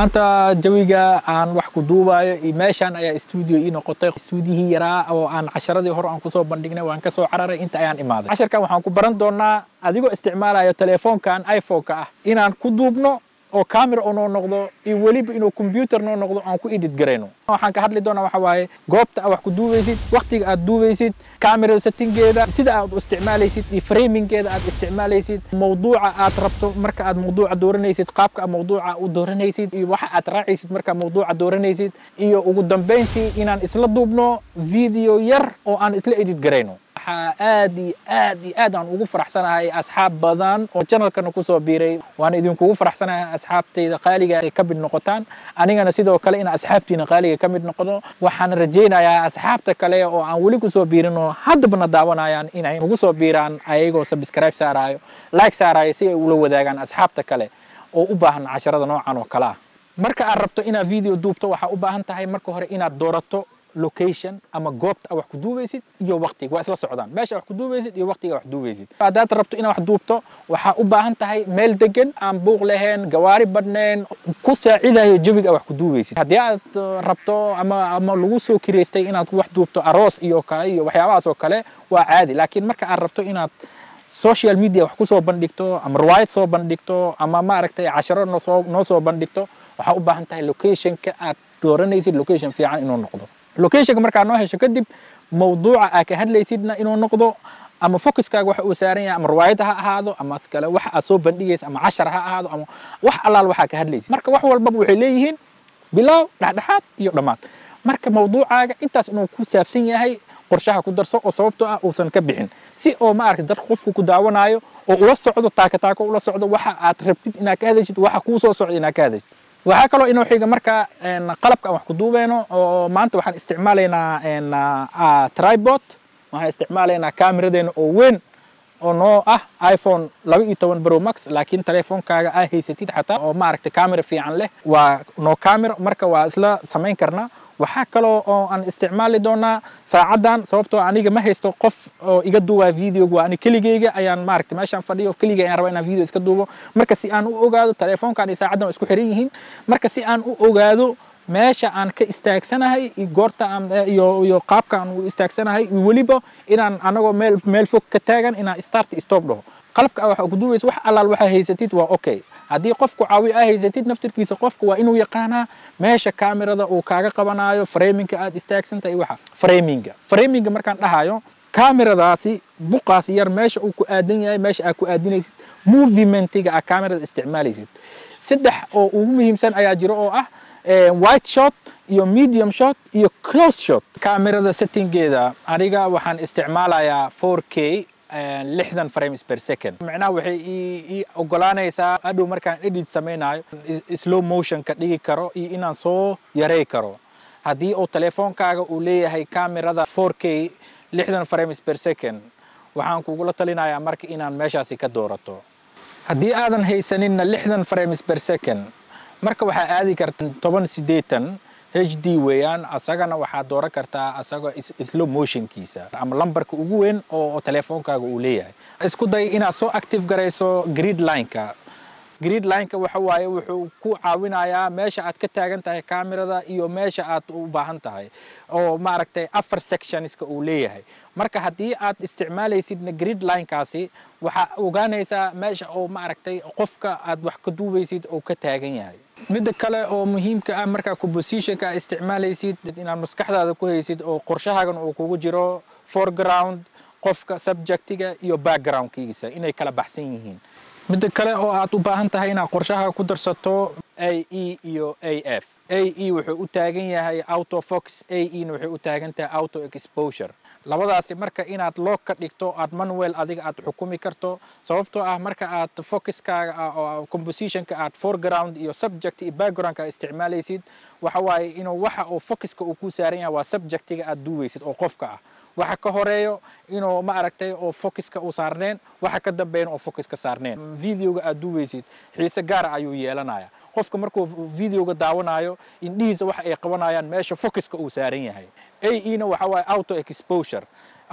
maanta jawiga aan wax ku duubayo meeshan ayaa studio ii noqotay stuudiyi yaraa oo aan casharadii hore aan ku soo bandhignay waan ka soo cararay inta ayaan imaaday casharkan waxaan ku baran doonaa adigoo isticmaalayo telefoonkan iPhone-ka ah inaan ku duubno oo camera oo noqdo iyo waliba inuu computer noqdo aan ku edit gareyno waxaan ka hadli doonaa waxa waaye goobta wax ku duubaysid waqtiga aad duubaysid camera settinggeeda sida aad u isticmaalaysid iyo framinggeeda aad isticmaalaysid mawduuca aad rabto marka aad mawduuca dooranaysid qaabka mawduuca u dooranaysid iyo waxa aad raacaysid marka mawduuca dooranaysid iyo ugu dambeyntii inaan isla duubno video yar oo aan isla edit gareyno aad aan ugu faraxsanahay asxaab badan oo channelkan ku soo biiray waan idinku faraxsanahay asxaabtayda qaaliga ay ka mid noqotaan anigana sidoo kale in asxaabtiina qaaliga ka mid noqdo waxaan rajaynayaa asxaabta kale oo aan wali ku soo biirino haddaba daawanayaan inay ugu soo biiraan ayagoo subscribe saarayo like saarayo si ay ula wadaagaan asxaabta kale oo u baahan casharada noocan oo kala ah marka aad rabto inaad video duubto waxa u baahan tahay marka hore inaad doorato location ama goobta wax ku duubaysid iyo waqtiga waa isla socdaan meesha wax ku duubaysid iyo waqtiga wax duubaysid hadaad rabto inaad wax duubto waxa u baahan tahay meel degan aan buuq lahayn gawaari badneen ku saacidayo jawiga wax ku duubaysid haddii aad rabto ama lagu soo kireystay inaad wax duubto aroos iyo kale iyo waxyaabahaas oo kale waa caadi laakiin marka aad rabto inaad social media wax ku soo bandhigto ama riwaayad soo bandhigto ama maaragtay casharo noo soo bandhigto waxa u baahan tahay location-ka aad dooranaysid location fiican inuu noqdo location marka noo hesho kadib mawduuca aad ka hadlaysidna inuu noqdo ama focuskaaga waxa uu saaran yahay ama riwaayad ha ahaado ama kale wax aad soo bandhigaysid ama cashar ha ahaado ama wax allaal waxa ka hadlaysid marka wax walba waxay leeyihiin bilow dhaxdhaxaad iyo dhamaad marka mawduucaaga intaas inuu ku saabsan yahay qorshaha ku darso oo sababtoo ah uusan ka bixin si oo ma aragtay dad qofku ku daawanayo oo ula socdo taako ula socdo waxa aad rabtid inaad ka hadashid waxa ku soo socdo inaad ka hadashid waxa kale inoo xiga marka qalabka wax ku duubayno oo maanta waxaan isticmaalaynaa tripod waxaan isticmaalaynaa kameradeena oo weyn oo noo ah iPhone 12 Pro Max laakiin telefoonkaaga aad haysatid xataa oo ma aragtay camera fiican leh waa noo camera marka waa isla samayn karnaa waxa kale oo aan isticmaali doonaa saacadan sababtoo aniga ma haysto qof oo iga duubaa video waa ani keligeyga ayaan maaragtay meeshan fadhiyo keligey ayaan rabaa inaan video iska duubo marka si aan u ogaado telefoonkan iyo saacadan isku xiran yihiin marka si aan u ogaado meesha aan ka istaagsanahay iyo goorta aan iyo qaabka aan u istaagsanahay waliba inaan anagoo meel fog ka taagan inaan start stop dhaho qalabka waxa ku duubayso wax allaal waxa haysatid waa okay haddii qofku caawi ah haysatid naftirkiisa qofku waa inuu yaqaanaa meesha kamerada uu kaaga qabanayo framingka aad istaagsantahay waxa framinga markaan dhahayo kameradaasi buqaas yar meesha uu ku aadan yahay meesha aad ku aadinaysid movementiga aad kamerada isticmaalaysid saddex oo ugu muhiimsan ayaa jiro oo ah wide shot iyo medium shot iyo close shot kamerada settinggeeda aniga waxaan isticmaalayaa 4K 60 frames per second macnaha waxay ii ogolaanaysaa adhow markaan edit samaynayo slow motion ka dhigi karo iyo inaan soo yaray karo haddii uu telefoonkaaga uu leeyahay kamerada 4K 60 frames per second waxaan kugula talinayaa marka inaan meeshaasi ka doorato haddii aadan haysaninna 60 frames per second marka waxaa aadi karta 1080 HD weeyaan asagana waxaa dooran kartaa asagoo slow motionkiisa ama lambarka ugu weyn oo telefoonkaaga uu leeyahay isku day inaad soo active garayso grid line-ka waxa waaye wuxuu ku caawinayaa meesha aad ka taagan tahay kamerada iyo meesha aad u baahan tahay oo maaragtay afar sectionska uu leeyahay marka haddii aad isticmaalaysidna grid line-kaasi waxaa ogaanaysaa meesha oo maaragtay qofka aad wax ka duubaysid oo ka taagan yahay midda kale oo muhiimka ah marka compositionka isticmaalaysid inaad maskaxdaada ku haysid oo qorshahaagan uu kugu jiro foreground qofka subjectiga iyo backgroundkiisa inay kala baxsan yihiin midda kale oo aad u baahan tahay inaad qorshaha ku darsato AE iyo AF AE wuxuu u taagan yahay auto focus AE na waxay u taagan tahay auto exposure labadaasi marka inaad lock ka dhigto aad manual adiga aad xukumi karto sababtoo ah marka aad focuskaaga oo compositionka aad foreground iyo subject iyo backgroundka isticmaalaysid waxa waaye inuu waxa oo focuska uu ku saaran yahay waa subjectiga aad duubaysid oo qofka ah waxa ka horeeyo inuu ma aragtay oo focuska uu saarneen waxa ka dambeeyna oo focuska saarneen videoga aad duubaysid xiise gaar ah ayuu yeelanaya qofka markuu videoga daawanayo indhihiisa waxa ay qabanayaan meesha focuska uu saaran yahay AE na waxa waaye auto exposure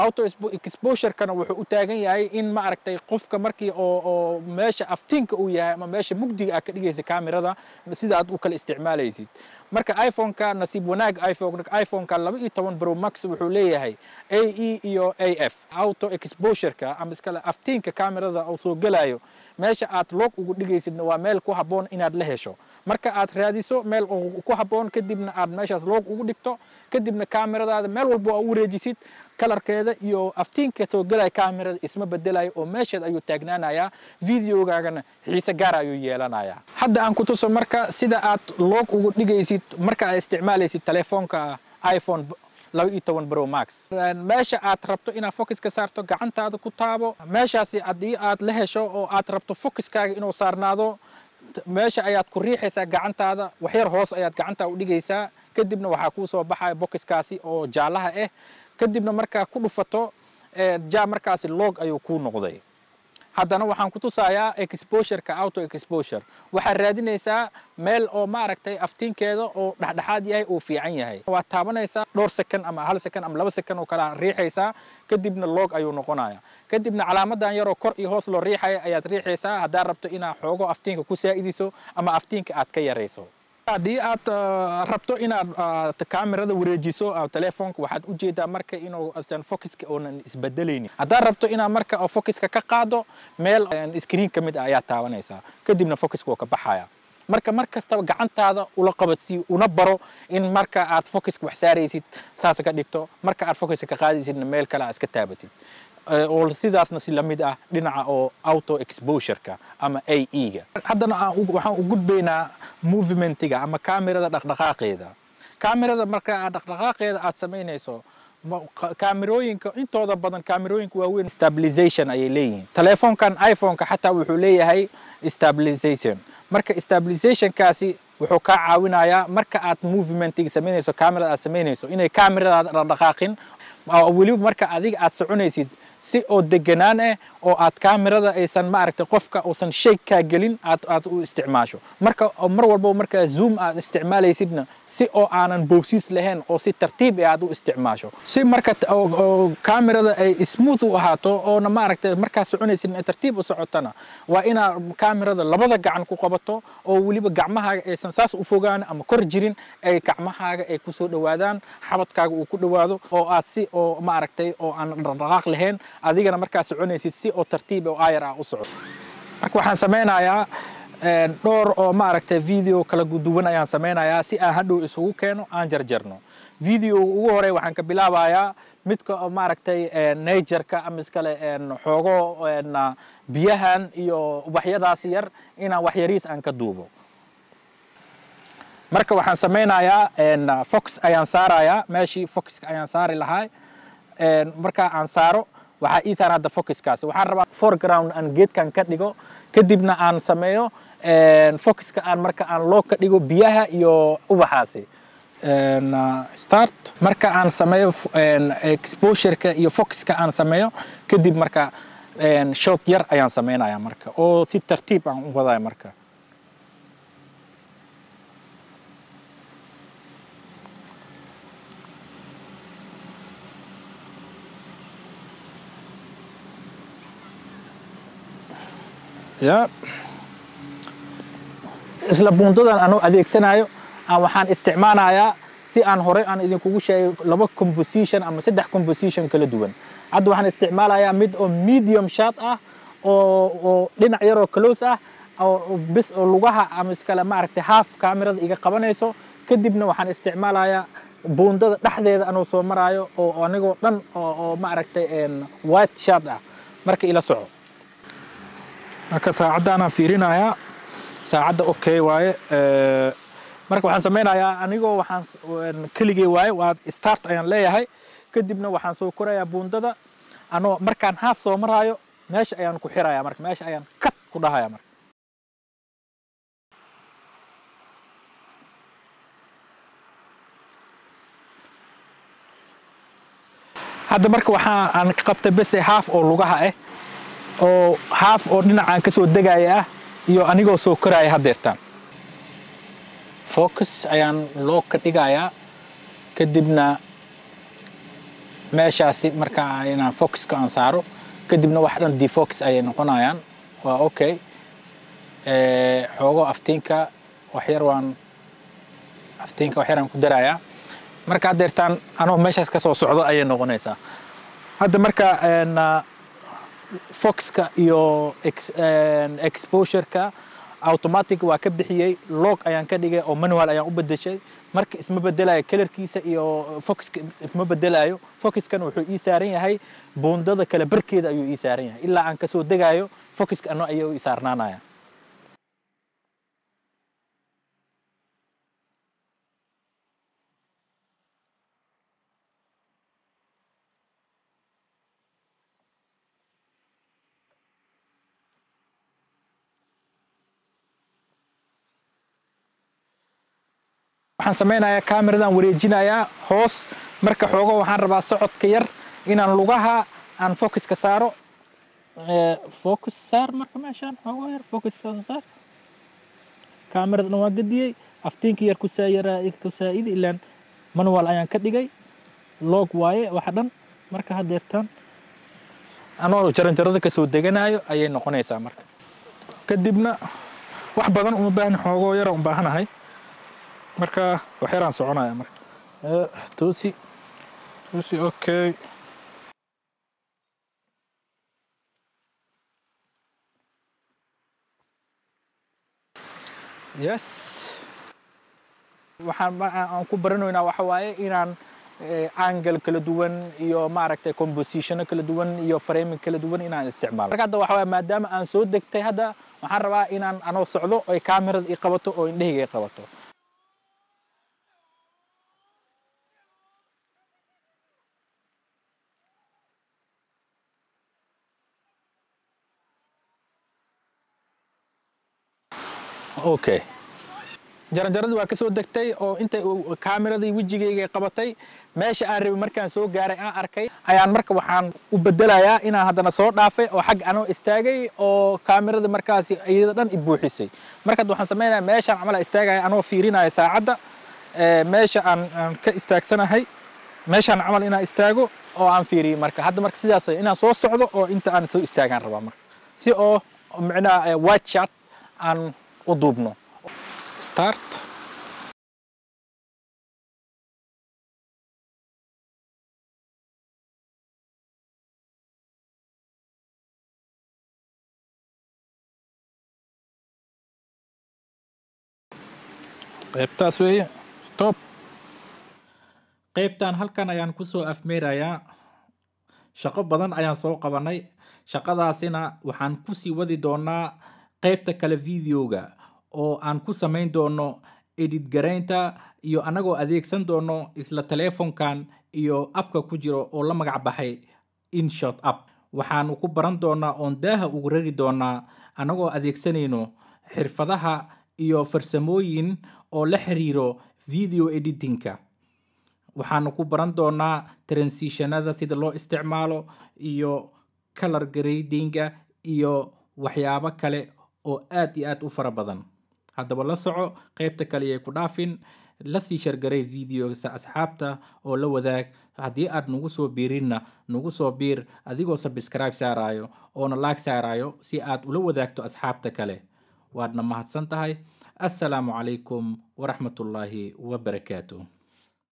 auto exposure kana wuxuu u taagan yahay in ma aragtay qofka markii oo meesha aftiinka uu yahay ama meesha mugdiga ah ka dhigaysa kaamirada sida aad u kala isticmaalaysid marka iPhone-ka nasiib wanaag iPhone-ka 12 Pro Max wuxuu leeyahay AE iyo AF auto exposure-ka ama iskala aftiinka kaamirada oo soo galayo meesha aad log ugu dhigaysidna waa meel ku haboon inaad la hesho marka aad raadiso meel ku haboon kadibna aad meeshaas log ugu dhigto kadibna kaamiradaada meel walba oo u wareejisid kalarkeeda iyo aftiinka soo galay kaamirada isma bedelayo oo meesha ayuu taagnaanaya videogaagana xiisa gaar ayuu yeelanaya hadda aan ku tuso marka sida aad log ugu dhigaysid marka aad isticmaalaysid telefoonka iPhone 12 Pro Max meesha aad rabto inaad focus ka saarto gacantaada ku taabo meeshaasi haddii aad la hesho oo aad rabto focuskaaga inuu saarnaado meesha ayaad ku riixaysaa gacantaada wax yar hoos ayaad gacanta u dhigaysaa kadibna waxaa kuu soo baxaya boxkaasi oo jaalaha ah kadibna markaa ku dhufato markaasi log ayuu kuu noqday haddana waxaan ku tusayaa exposure-ka auto exposure waxaad raadinaysaa meel oo ma aragtay aftiinkeeda oo dhexdhexaad yahay oo fiican yahay waad taabanaysaa dhowr second ama hal second ama 2 second oo kala riixaysaa kadibna log ayuu noqonaya kadibna calaamadan yar oo kor iyo hoos loo riixay ayaad riixaysaa haddii rabto inaad xoogo aftiinka ku saa'idiso ama aftiinka aad ka yareyso haddii aad rabto inaad kaamirada wareejiso telefoonka waxaad u jeedaa marka inuu afsan focuska oonan isbedelaynin haddaad rabto inaad marka focuska ka qaado meel screen ka mid ah ayaad taabanaysaa kadibna focuska wuu ka baxaya marka markastaba gacantaada ula qabadsii una baro in marka aad focuska wax saaraysid saas ka dhigto marka aad focuska ka qaadaysidna meel kale aad iska taabatid oo sidaasna si lamid ah dhinaca oo auto exposure-ka ama AE-ga haddana waxaan u gudbaynaa movementiga ama kaamirada dhaqdhaqaaqeeda kaamirada marka aad dhaqdhaqaaqeeda aad samaynayso kaamirooyinka intooda badan kaamirooyinka waaweyn stabilization ayay leeyihiin telefoonkan iPhone-ka xataa wuxuu leeyahay stabilization marka stabilization-kaasi wuxuu ka caawinayaa marka aad movementiga samaynayso kaamirada aad samaynayso inay kaamirada dhaqdhaqaaqin waliba marka adiga aad soconaysid si oo deganaan ah oo aad kaamirada aysan ma aragtay qofka uusan shay ka gelin aad u isticmaasho marka mar walba marka zoom aad isticmaalaysidna si oo aanan boobsiis lahayn oo si tartiib ah aad u isticmaasho si marka kaamirada ay smooth u ahaato oo ma aragtay marka soconaysidna tartiib u socotana waa ina kaamirada labada gacan ku qabato oo waliba gacmahaaga aysan saas u fogaan ama kor jirin ay gacmahaaga ay ku soo dhawaadaan xabadkaaga uu ku dhawaado oo aad si oo ma aragtay oo aan dhaqdhaqaaq lahayn adigana markaa soconaysid si oo tartiib oo aayar ah u socoto marka waxaan sameynayaa dhowr oo ma aragtay video kala duwan ayaan sameynayaa si aan hadhow isugu keeno aan jarjarno video ugu hore waxaan ka bilaabayaa midka oo ma aragtay nature-ka ama iskale xoogo biyahan iyo ubaxyadaas yar inaan wax yariis aan ka duubo marka waxaan sameynayaa focus ayaan saarayaa meeshii focuska ayaan saari lahaa marka aan saaro waxa ii saaran hadda focuskaasi waxaan rabaa foreground aan geedkan ka dhigo kadibna aan sameeyo focuska aan marka aan loo ka dhigo biyaha iyo ubaxaasi start marka aan sameeyo exposure-ka iyo focuska aan sameeyo kadib marka shot yar ayaan sameynayaa marka oo si tartiib aan u wadayo marka ya isla buundadan aanu adeegsanayo waxaan isticmaalayaa si aan hore aan idinkugu sheegay 2 composition ama 3 composition kala duwan hadda waxaan isticmaalayaa mid oo medium shot ah oo dhinac yar oo close ah oo bis oo lugaha ama iskala ma aragtay half kaamirada iga qabanayso kadibna waxaan isticmaalayaa buundada dhexdeeda anoo soo maraayo oo anigoo dhan oo ma aragtay white shot ah marka ila soco marka saacadana fiirinayaa saacada okay waaye marka waxaan sameynayaa anigoo waxaan kaligay waaye waa start ayaan leeyahay kadibna waxaan soo korayaa buundada anoo markaan half soo maraayo meesha ayaan ku xirayaa marka meesha ayaan cut ku dhahayaa marka hadda marka waxaan ka qabtay bas half oo lugaha ah oo half oo dhinacaan ka soo degaya ah iyo anigoo soo koraya hadeertaan focus ayaan loo ka dhigayaa kadibna meeshaasi marka inaan focuska aan saaro kadibna wax dhan defocus ayay noqonayaan waa okay xoogo aftiinka wax yar aan ku darayaa marka adeertaan anoo meeshaas ka soo socdo ayay noqonaysaa hadda marka focuska iyo exposure-ka automatic waa ka bixiyay log ayaan ka dhigay oo manual ayaan u bedeshay marka isma bedelayo colorkiisa iyo focuska isma bedelayo focuskan wuxuu ii saaran yahay boondada kala barkeeda ayuu ii saaran yahay ilaa aan ka soo degayo focuska ano ayuu ii saarnaanaya waxaan sameeynayaa kaamiradan wareejinayaa hoos marka xoogo waxaan rabaa socodka yar inaan lugaha aan focuska saaro focus saar marka meeshaan xoogo yar focus saar kaamiradan waa gadiyay aftiinka yar ku saayidi ilaan manual ayaan ka dhigay log waaye waxa dhan marka hadeertaan anoo jaranjarada ka soo deganayo ayay noqonaysaa marka kadibna wax badan uma baahna xoogo yar u baahanahay marka wax yaraan soconaya marka toosi okay yes waxaan ku baranaynaa waxa waaye inaan angle kala duwan iyo maaragtay composition kala duwan iyo framing kala duwan inaan isticmaalo marka hadda waxa waaye maadaama aan soo degtay hadda waxaan rabaa inaan anoo socdo oo kaamirada ii qabato oo indhahayga ii qabato okay jaranjaradu waa ka soo degtay oo intay kaamirada wajigayga qabatay meesha aan rabay markaan soo gaaray aan arkay ayaan marka waxaan u bedelayaa inaan haddana soo dhaafay oo xag anoo istaagay oo kaamirada markaasi iyada dhan i buuxisay marka waxaan sameynayaa meeshaan camal istaagaya anoo fiirinaya saacadda meesha aan ka istaagsanahay meeshaan camal inaan istaago oo aan fiiriyo marka hadda marka sidaas inaan soo socdo oo inta aan soo istaagaan rabaa marka si oo macnaha white shot aan u duubno start qaybtaas weeye stop qaybtan halkan ayaan ku soo afmeerayaa shaqo badan ayaan soo qabanay shaqadaasina waxaan ku sii wadi doonaa qaybta kale videoga oo aan ku samayn doono edit garaynta iyo anagoo adeegsan doono isla telefonkan iyo appka ku jiro oo la magac baxay InShot app waxaan ku baran doonaa oon daaha ugu ragi doonaa anagoo adeegsanayno xirfadaha iyo farsamooyin oo la xiriiro video editingka waxaan ku baran doonaa transitionada sida loo isticmaalo iyo color gradinga iyo waxyaabo kale oo aad iyo aad u fara badan haddaba la soco qaybta kale ee ku dhaafin la sii shargaray videoga asxaabta oo la wadaag haddii aad nagu soo biirinna nagu soo biir adigoo subscribe saarayo oona like saarayo si aad ula wadaagto asxaabta kale waadna mahadsan tahay assalaamu calaykum waraxmatullaahi wabarakaatuh